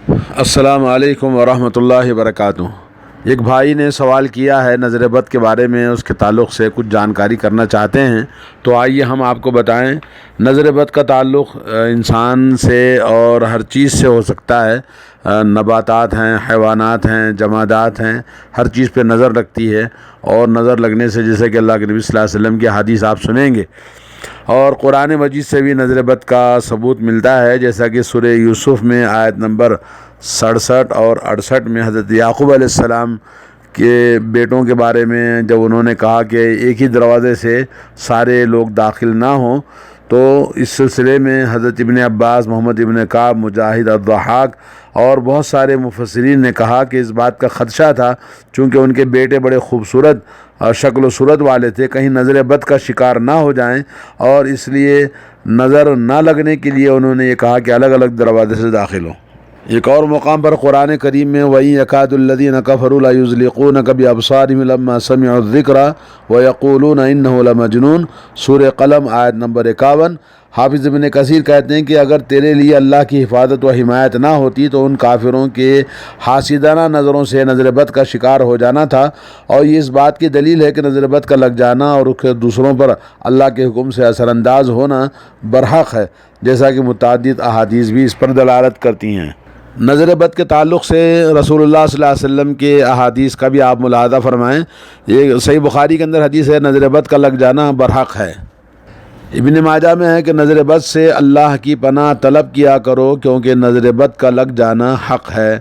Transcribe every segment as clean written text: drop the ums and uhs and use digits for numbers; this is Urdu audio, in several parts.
السلام علیکم ورحمۃ اللہ وبرکاتہ۔ ایک بھائی نے سوال کیا ہے نظر بد کے بارے میں، اس کے تعلق سے کچھ جانکاری کرنا چاہتے ہیں، تو آئیے ہم آپ کو بتائیں۔ نظر بد کا تعلق انسان سے اور ہر چیز سے ہو سکتا ہے۔ نباتات ہیں، حیوانات ہیں، جمادات ہیں، ہر چیز پہ نظر لگتی ہے، اور نظر لگنے سے جیسے کہ اللہ کے نبی صلی اللہ علیہ وسلم کی حدیث آپ سنیں گے، اور قرآن مجید سے بھی نظر بد کا ثبوت ملتا ہے، جیسا کہ سورہ یوسف میں آیت نمبر 67 اور 68 میں حضرت یعقوب علیہ السلام کے بیٹوں کے بارے میں جب انہوں نے کہا کہ ایک ہی دروازے سے سارے لوگ داخل نہ ہوں، تو اس سلسلے میں حضرت ابن عباس، محمد ابن کعب، مجاہد، الضحاک اور بہت سارے مفسرین نے کہا کہ اس بات کا خدشہ تھا، چونکہ ان کے بیٹے بڑے خوبصورت شکل و صورت والے تھے، کہیں نظر بد کا شکار نہ ہو جائیں، اور اس لیے نظر نہ لگنے کے لیے انہوں نے یہ کہا کہ الگ الگ دروازے سے داخل ہوں۔ ایک اور مقام پر قرآن کریم میں وَإِن يَكَادُ الَّذِينَ كَفَرُوا لَيُزْلِقُونَكَ بِأَبْصَارِهِمْ لَمَّا سَمِعُوا الذِّكْرَ وَيَقُولُونَ إِنَّهُ لَمَجْنُونٌ، سورہ قلم آیت نمبر 51۔ حافظ ابن کثیر کہتے ہیں کہ اگر تیرے لیے اللہ کی حفاظت و حمایت نہ ہوتی تو ان کافروں کے حاسدانہ نظروں سے نظر بد کا شکار ہو جانا تھا، اور یہ اس بات کی دلیل ہے کہ نظر بد کا لگ جانا اور دوسروں پر اللہ کے حکم سے اثر انداز ہونا برحق ہے، جیسا کہ متعدد احادیث بھی اس پر دلالت کرتی ہیں۔ نظر بد کے تعلق سے رسول اللہ صلی اللہ علیہ وسلم کے احادیث کا بھی آپ ملاحظہ فرمائیں۔ یہ صحیح بخاری کے اندر حدیث ہے، نظر بد کا لگ جانا برحق ہے۔ ابن ماجہ میں ہے کہ نظر بد سے اللہ کی پناہ طلب کیا کرو، کیونکہ نظر بد کا لگ جانا حق ہے۔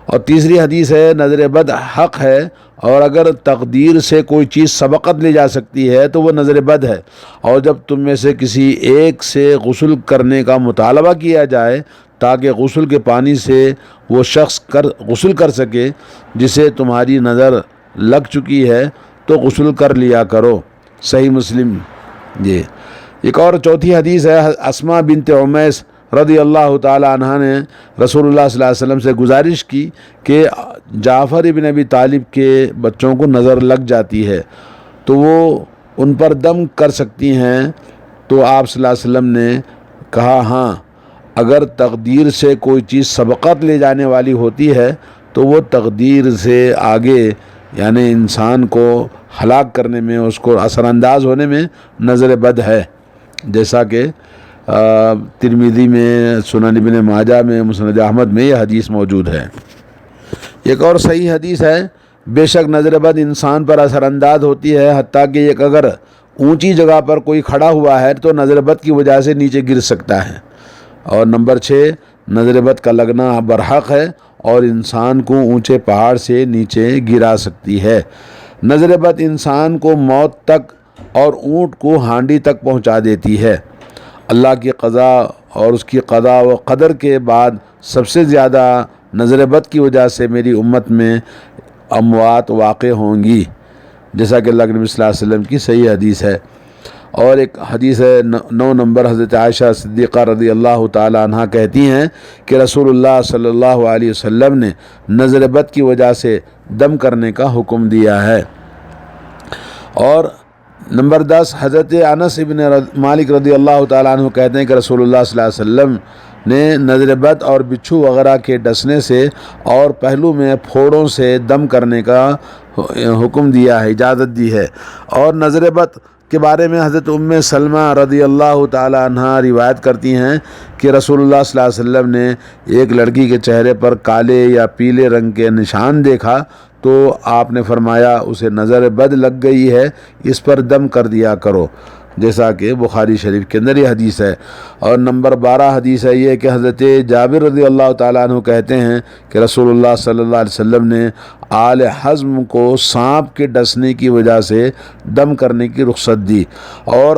اور تیسری حدیث ہے، نظر بد حق ہے، اور اگر تقدیر سے کوئی چیز سبقت لی جا سکتی ہے تو وہ نظر بد ہے، اور جب تم میں سے کسی ایک سے غسل کرنے کا مطالبہ کیا جائے تاکہ غسل کے پانی سے وہ شخص غسل کر سکے جسے تمہاری نظر لگ چکی ہے، تو غسل کر لیا کرو، صحیح مسلم۔ جی ایک اور چوتھی حدیث ہے، اسماء بنت عمیس رضی اللہ تعالی عنہ نے رسول اللہ صلی اللہ علیہ وسلم سے گزارش کی کہ جعفر ابن ابی طالب کے بچوں کو نظر لگ جاتی ہے تو وہ ان پر دم کر سکتی ہیں، تو آپ صلی اللہ علیہ وسلم نے کہا ہاں، اگر تقدیر سے کوئی چیز سبقت لے جانے والی ہوتی ہے تو وہ تقدیر سے آگے، یعنی انسان کو ہلاک کرنے میں، اس کو اثر انداز ہونے میں نظر بد ہے، جیسا کہ ترمذی میں، سنن ابن ماجہ میں، مسند احمد میں یہ حدیث موجود ہے۔ ایک اور صحیح حدیث ہے، بے شک نظر بد انسان پر اثر انداز ہوتی ہے، حتیٰ کہ ایک اگر اونچی جگہ پر کوئی کھڑا ہوا ہے تو نظر بد کی وجہ سے نیچے گر سکتا ہے۔ اور نمبر 6، نظر بد کا لگنا برحق ہے اور انسان کو اونچے پہاڑ سے نیچے گرا سکتی ہے۔ نظر بد انسان کو موت تک اور اونٹ کو ہانڈی تک پہنچا دیتی ہے۔ اللہ کی قضا اور اس کی قضا و قدر کے بعد سب سے زیادہ نظر بد کی وجہ سے میری امت میں اموات واقع ہوں گی، جیسا کہ اللہ کے نبی صلی اللہ علیہ وسلم کی صحیح حدیث ہے۔ اور ایک حدیث ہے 9 نمبر، حضرت عائشہ صدیقہ رضی اللہ تعالی عنہ کہتی ہیں کہ رسول اللہ صلی اللہ علیہ وسلم نے نظر بد کی وجہ سے دم کرنے کا حکم دیا ہے۔ اور نمبر 10، حضرت انس ابن مالک رضی اللہ تعالی عنہ کہتے ہیں کہ رسول اللہ صلی اللہ علیہ وسلم نے نظر بد اور بچھو وغیرہ کے ڈسنے سے اور پہلو میں پھوڑوں سے دم کرنے کا حکم دیا ہے، اجازت دی ہے۔ اور نظر بد کے بارے میں حضرت ام سلمہ رضی اللہ تعالی عنہ روایت کرتی ہیں کہ رسول اللہ صلی اللہ علیہ وسلم نے ایک لڑکی کے چہرے پر کالے یا پیلے رنگ کے نشان دیکھا تو آپ نے فرمایا اسے نظر بد لگ گئی ہے، اس پر دم کر دیا کرو، جیسا کہ بخاری شریف کے اندر یہ حدیث ہے۔ اور نمبر 12 حدیث ہے یہ کہ حضرت جابر رضی اللہ تعالیٰ عنہ کہتے ہیں کہ رسول اللہ صلی اللہ علیہ وسلم نے آل حزم کو سانپ کے ڈسنے کی وجہ سے دم کرنے کی رخصت دی، اور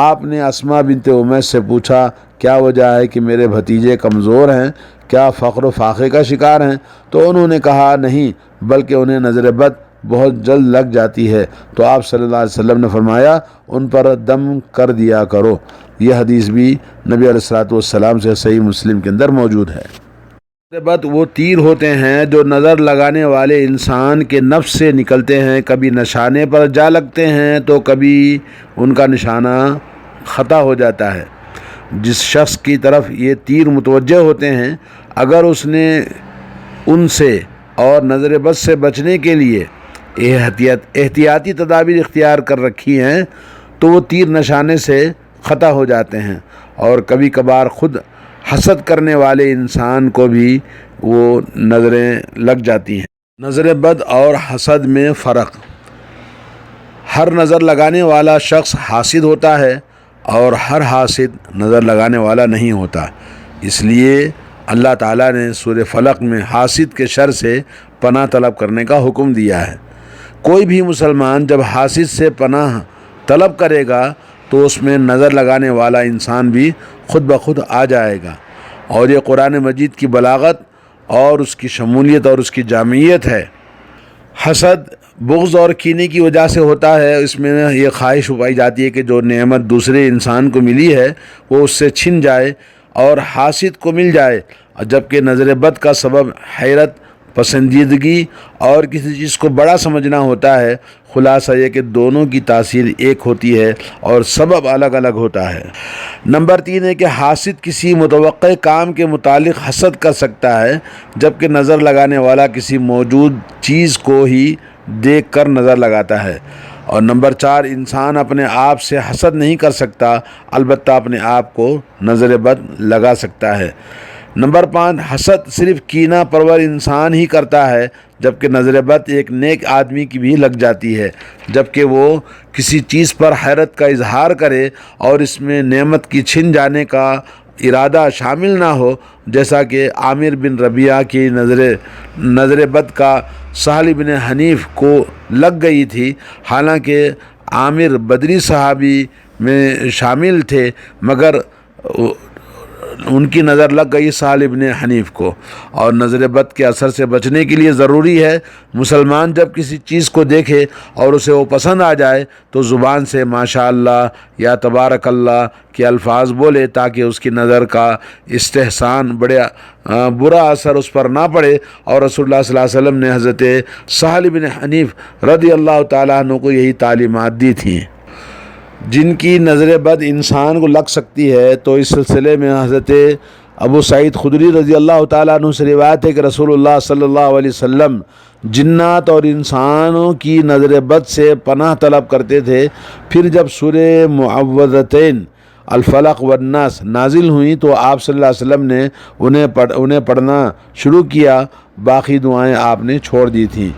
آپ نے اسماء بنت امیس سے پوچھا کیا وجہ ہے کہ میرے بھتیجے کمزور ہیں، کیا فقر و فاقے کا شکار ہیں؟ تو انہوں نے کہا نہیں، بلکہ انہیں نظر بد بہت جلد لگ جاتی ہے، تو آپ صلی اللہ علیہ وسلم نے فرمایا ان پر دم کر دیا کرو۔ یہ حدیث بھی نبی علیہ الصلوۃ والسلام سے صحیح مسلم کے اندر موجود ہے۔ نظر بد وہ تیر ہوتے ہیں جو نظر لگانے والے انسان کے نفس سے نکلتے ہیں، کبھی نشانے پر جا لگتے ہیں تو کبھی ان کا نشانہ خطا ہو جاتا ہے۔ جس شخص کی طرف یہ تیر متوجہ ہوتے ہیں اگر اس نے ان سے اور نظر بد سے بچنے کے لیے احتیاطی تدابیر اختیار کر رکھی ہیں تو وہ تیر نشانے سے خطا ہو جاتے ہیں، اور کبھی کبھار خود حسد کرنے والے انسان کو بھی وہ نظریں لگ جاتی ہیں۔ نظر بد اور حسد میں فرق: ہر نظر لگانے والا شخص حاسد ہوتا ہے اور ہر حاسد نظر لگانے والا نہیں ہوتا۔ اس لیے اللہ تعالیٰ نے سورہ فلق میں حاسد کے شر سے پناہ طلب کرنے کا حکم دیا ہے۔ کوئی بھی مسلمان جب حاسد سے پناہ طلب کرے گا تو اس میں نظر لگانے والا انسان بھی خود بخود آ جائے گا، اور یہ قرآن مجید کی بلاغت اور اس کی شمولیت اور اس کی جامعیت ہے۔ حسد بغض اور کینے کی وجہ سے ہوتا ہے۔ اس میں یہ خواہش پائی جاتی ہے کہ جو نعمت دوسرے انسان کو ملی ہے وہ اس سے چھن جائے اور حاسد کو مل جائے، جبکہ نظر بد کا سبب حیرت، پسندیدگی اور کسی چیز کو بڑا سمجھنا ہوتا ہے۔ خلاصہ یہ کہ دونوں کی تاثیر ایک ہوتی ہے اور سبب الگ الگ ہوتا ہے۔ نمبر 3 ہے کہ حاسد کسی متوقع کام کے متعلق حسد کر سکتا ہے، جبکہ نظر لگانے والا کسی موجود چیز کو ہی دیکھ کر نظر لگاتا ہے۔ اور نمبر 4، انسان اپنے آپ سے حسد نہیں کر سکتا، البتہ اپنے آپ کو نظر بد لگا سکتا ہے۔ نمبر 5، حسد صرف کینہ پرور انسان ہی کرتا ہے، جبکہ نظر بد ایک نیک آدمی کی بھی لگ جاتی ہے، جبکہ وہ کسی چیز پر حیرت کا اظہار کرے اور اس میں نعمت کی چھن جانے کا ارادہ شامل نہ ہو، جیسا کہ عامر بن ربیعہ کی نظر بد کا سہل بن حنیف کو لگ گئی تھی، حالانکہ عامر بدری صحابی میں شامل تھے، مگر ان کی نظر لگ گئی سہل بن حنیف کو۔ اور نظر بد کے اثر سے بچنے کے لیے ضروری ہے مسلمان جب کسی چیز کو دیکھے اور اسے وہ پسند آ جائے تو زبان سے ماشاء اللہ یا تبارک اللہ کے الفاظ بولے، تاکہ اس کی نظر کا استحسان برا اثر اس پر نہ پڑے۔ اور رسول اللہ صلی اللہ علیہ وسلم نے حضرت سہل بن حنیف رضی اللہ تعالیٰ عنہ کو یہی تعلیمات دی تھیں۔ جن کی نظر بد انسان کو لگ سکتی ہے، تو اس سلسلے میں حضرت ابو سعید خدری رضی اللہ تعالیٰ عنہ سے روایت ہے کہ رسول اللہ صلی اللہ علیہ وسلم جنات اور انسانوں کی نظر بد سے پناہ طلب کرتے تھے۔ پھر جب سورہ معوذتین الفلق والناس نازل ہوئیں تو آپ صلی اللہ علیہ وسلم نے انہیں پڑھنا شروع کیا، باقی دعائیں آپ نے چھوڑ دی تھیں۔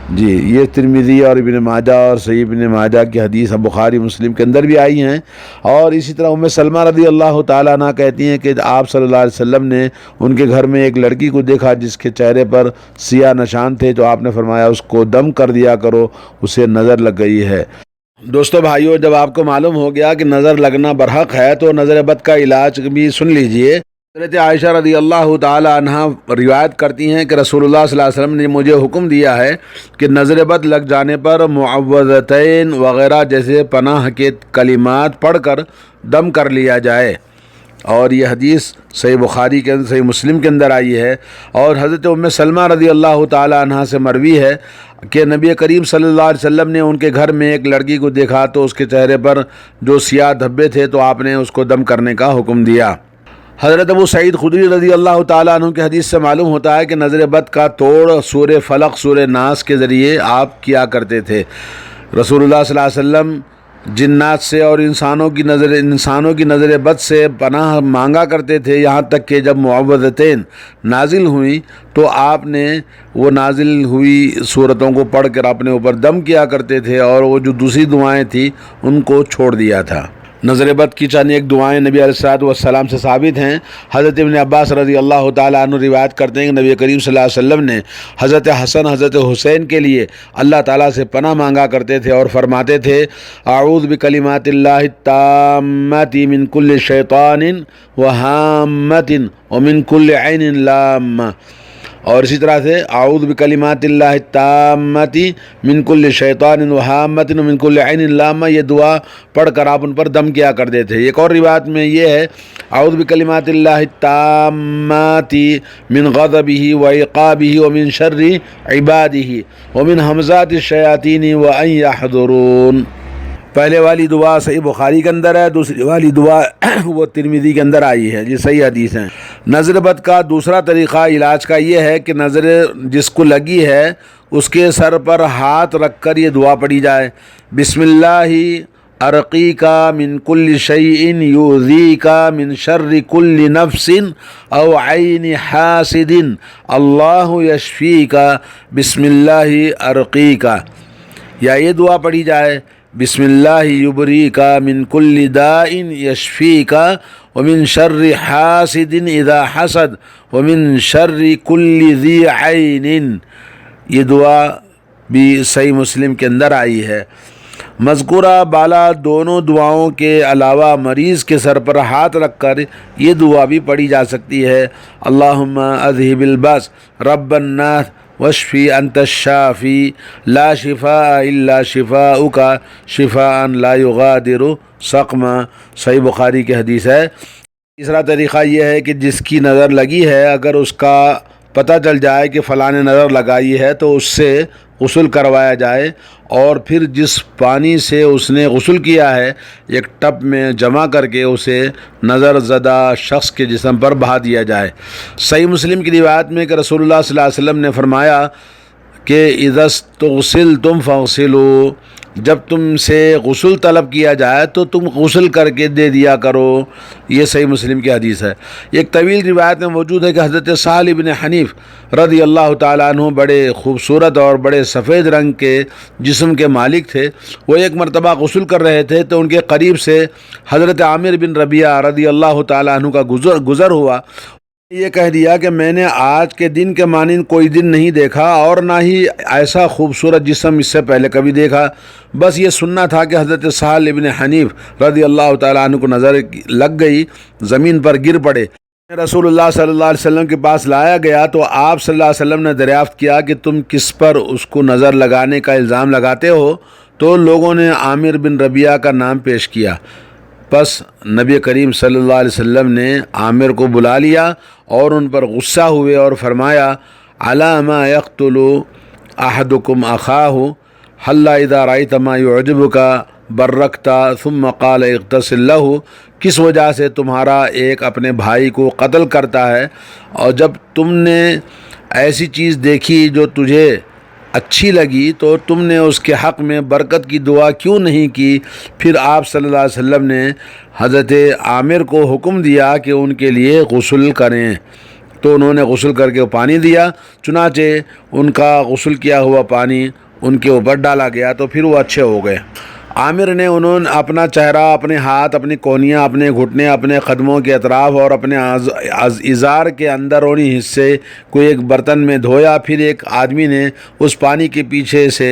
جی، یہ ترمذی اور ابن ماجہ اور صحیح ابن ماجہ کی حدیث بخاری مسلم کے اندر بھی آئی ہیں۔ اور اسی طرح ام سلمہ رضی اللہ تعالیٰ عنہ کہتی ہیں کہ آپ صلی اللہ علیہ وسلم نے ان کے گھر میں ایک لڑکی کو دیکھا جس کے چہرے پر سیاہ نشان تھے، تو آپ نے فرمایا اس کو دم کر دیا کرو، اسے نظر لگ گئی ہے۔ دوستو بھائیو، جب آپ کو معلوم ہو گیا کہ نظر لگنا برحق ہے تو نظر بد کا علاج بھی سن لیجئے۔ حضرت عائشہ رضی اللہ تعالی عنہ روایت کرتی ہیں کہ رسول اللہ صلی اللہ علیہ وسلم نے مجھے حکم دیا ہے کہ نظر بد لگ جانے پر معوذتین وغیرہ جیسے پناہ کے کلمات پڑھ کر دم کر لیا جائے، اور یہ حدیث صحیح بخاری کے اندر، صحیح مسلم کے اندر آئی ہے۔ اور حضرت ام سلمہ رضی اللہ تعالی عنہ سے مروی ہے کہ نبی کریم صلی اللہ علیہ وسلم نے ان کے گھر میں ایک لڑکی کو دیکھا تو اس کے چہرے پر جو سیاہ دھبے تھے تو آپ نے اس کو دم کرنے کا حکم دیا۔ حضرت ابو سعید خدری رضی اللہ تعالیٰ عنہ کی حدیث سے معلوم ہوتا ہے کہ نظر بد کا توڑ سورہ فلق سورہ ناس کے ذریعے آپ کیا کرتے تھے۔ رسول اللہ صلی اللہ علیہ وسلم جنات سے اور انسانوں کی نظر بد سے پناہ مانگا کرتے تھے، یہاں تک کہ جب معوذتین نازل ہوئیں تو آپ نے وہ نازل ہوئی صورتوں کو پڑھ کر اپنے اوپر دم کیا کرتے تھے، اور وہ جو دوسری دعائیں تھیں ان کو چھوڑ دیا تھا۔ نظر بد کی چند ایک دعائیں نبی علیہ السلام سے ثابت ہیں۔ حضرت ابن عباس رضی اللہ تعالیٰ عنہ روایت کرتے ہیں کہ نبی کریم صلی اللہ علیہ وسلم نے حضرت حسن حضرت حسین کے لیے اللہ تعالیٰ سے پناہ مانگا کرتے تھے اور فرماتے تھے اعوذ بکلمات اللہ التامات من کل شیطان وہامۃ ومن کل عین لامہ، اور اسی طرح سے اعوذ بکلمات اللہ التامات من کل شیطان وہامۃ ومن کل عین لامہ، یہ دعا پڑھ کر آپ ان پر دم کیا کرتے تھے۔ ایک اور روایت میں یہ ہے اعوذ بکلمات اللہ التامات من غضبہ وعقابہ ومن شر عبادہ ومن ہمزات الشیاطین وان یحضرون۔ پہلے والی دعا صحیح بخاری کے اندر ہے، دوسری والی دعا وہ ترمذی کے اندر آئی ہے، یہ صحیح حدیث ہیں۔ نظر بد کا دوسرا طریقہ علاج کا یہ ہے کہ نظر جس کو لگی ہے اس کے سر پر ہاتھ رکھ کر یہ دعا پڑھی جائے، بسم اللہ ارقیکا من کل شیء یؤذیکا من شر کل نفس او عین حاسد اللہ یشفیکا بسم اللہ ارقیکا، یا یہ دعا پڑھی جائے، بسم اللہ یبریکا من کل داء یشفیکا ومن شر حاسد اذا حسد ومن شر کل ذی عین۔ یہ دعا بھی صحیح مسلم کے اندر آئی ہے۔ مذکورہ بالا دونوں دعاؤں کے علاوہ مریض کے سر پر ہاتھ رکھ کر یہ دعا بھی پڑھی جا سکتی ہے، اللہم اذہب الباس رب الناس واشفی انت الشافی لا شفاء الا شفاؤک شفاء لا یغادر سقما، صحیح بخاری کی حدیث ہے۔ تیسرا طریقہ یہ ہے کہ جس کی نظر لگی ہے اگر اس کا پتہ چل جائے کہ فلاں نے نظر لگائی ہے تو اس سے غسل کروایا جائے، اور پھر جس پانی سے اس نے غسل کیا ہے ایک ٹب میں جمع کر کے اسے نظر زدہ شخص کے جسم پر بہا دیا جائے۔ صحیح مسلم کی روایت میں کہ رسول اللہ صلی اللہ علیہ وسلم نے فرمایا کہ اذا استغسلتم فاغسلوا، جب تم سے غسل طلب کیا جائے تو تم غسل کر کے دے دیا کرو، یہ صحیح مسلم کی حدیث ہے۔ ایک طویل روایت میں موجود ہے کہ حضرت سہل بن حنیف رضی اللہ تعالیٰ عنہ بڑے خوبصورت اور بڑے سفید رنگ کے جسم کے مالک تھے۔ وہ ایک مرتبہ غسل کر رہے تھے تو ان کے قریب سے حضرت عامر بن ربیعہ رضی اللہ تعالیٰ عنہ کا گزر ہوا۔ یہ کہہ دیا کہ میں نے آج کے دن کے مانند کوئی دن نہیں دیکھا اور نہ ہی ایسا خوبصورت جسم اس سے پہلے کبھی دیکھا، بس یہ سننا تھا کہ حضرت سہل ابن حنیف رضی اللہ تعالیٰ عنہ کو نظر لگ گئی، زمین پر گر پڑے۔ رسول اللہ صلی اللہ علیہ وسلم کے پاس لایا گیا تو آپ صلی اللہ علیہ وسلم نے دریافت کیا کہ تم کس پر اس کو نظر لگانے کا الزام لگاتے ہو؟ تو لوگوں نے عامر بن ربیعہ کا نام پیش کیا۔ پس نبی کریم صلی اللہ علیہ وسلم نے عامر کو بلا لیا اور ان پر غصہ ہوئے اور فرمایا، علی ما یقتل احدکم اخاہ حل اذا رأیت ما یعجبک برکت ثم قال اغتسل لہ، کس وجہ سے تمہارا ایک اپنے بھائی کو قتل کرتا ہے، اور جب تم نے ایسی چیز دیکھی جو تجھے اچھی لگی تو تم نے اس کے حق میں برکت کی دعا کیوں نہیں کی؟ پھر آپ صلی اللہ علیہ وسلم نے حضرت عامر کو حکم دیا کہ ان کے لیے غسل کریں، تو انہوں نے غسل کر کے پانی دیا، چنانچہ ان کا غسل کیا ہوا پانی ان کے اوپر ڈالا گیا تو پھر وہ اچھے ہو گئے۔ عامر نے اپنا چہرہ، اپنے ہاتھ، اپنی کونیاں، اپنے گھٹنے، اپنے قدموں کے اطراف اور اپنے ازار کے اندرونی حصے کو ایک برتن میں دھویا، پھر ایک آدمی نے اس پانی کے پیچھے سے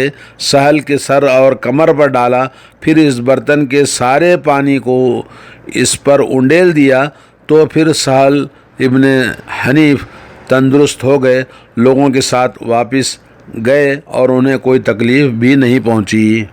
سہل کے سر اور کمر پر ڈالا، پھر اس برتن کے سارے پانی کو اس پر انڈیل دیا، تو پھر سہل ابن حنیف تندرست ہو گئے، لوگوں کے ساتھ واپس گئے اور انہیں کوئی تکلیف بھی نہیں پہنچی۔